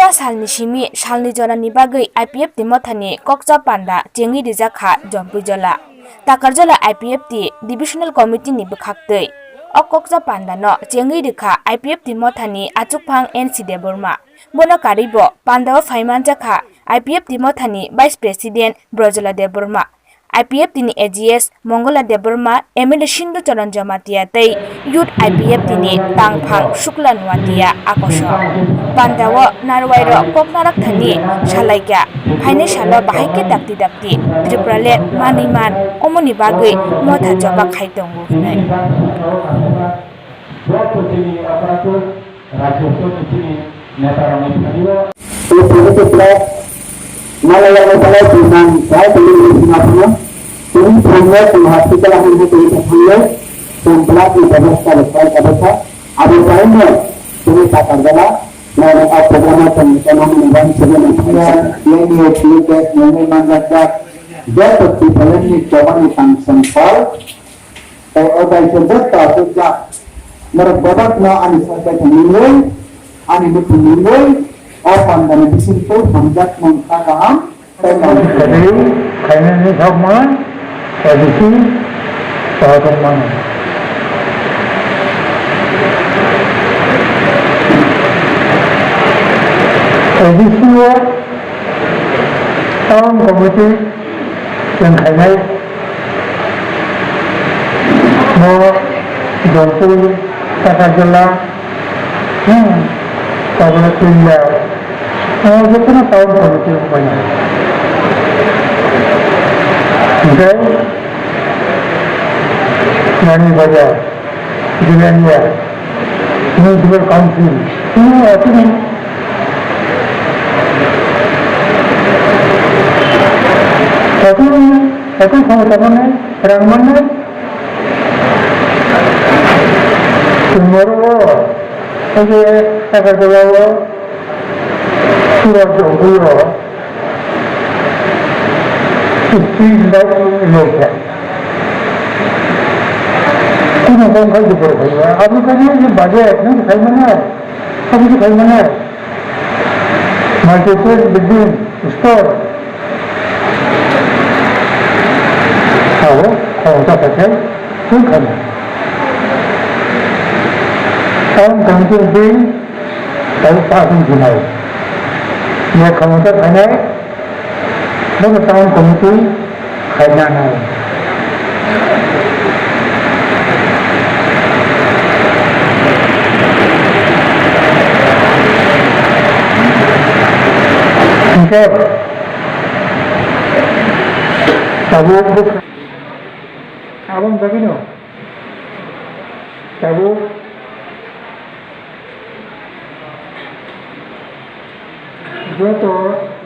Cha salni shimi salni jorani bagwi Ipft mothani Kokchap Panda chengi rijaka Jampuijala takarjala Ipft divisional committee ni bukhaktei o Kokchap Panda no chengi rikha Ipft mothani achukphang NC Debbarma bono karibo Panda o phaiman jakha Ipft mothani vice president Brojala Debbarma Ipft ni AGS Mongola Debbarma MLA Shindu Charan Jamatia tei youth Ipft ni tangphang Shukla Nuatia akosho Panda wo narwairo koknarak thani salaikya phaine salo bahaike dakti Tripralet maniman omoni bagwi motha joba khaitongu hnai Malaya masalah tentang saya beli di Singapura. Ini semua hospital yang kita punya tempat di Jakarta lepas Jakarta. Ada saya ini tak terjadi. Mereka program tentang mengenai sebenarnya yang dia ini mengajak dia people ini coba di sampel. Ada sesuatu sejak mereka nak anisah pemilih, anis pemilih. Orang dari di situ menjadi mengkagam tentang jadi kayaknya sama tradisi bagaimana tradisi orang komite yang kayaknya mau Jampuijala Kokchap kalau tinggal जितना town committee बना गए नानी बाजार जिलानिया municipal council ini आती नहीं satu sama-sama orang mana tomorrow oke saya kerja sudah jauh istri lagi lokal. Kuna kau kau juga berkaya. Abu kan ini budget, ni kaya mana? Abu tu kaya mana? Multiple building, store. Kau tak pakai, tu kan? Tahun kantor bill, tahun pasang junai. Ia kamuter hanya tahun komite khayana. Okey. Tahu abang begini. Tahu जो तो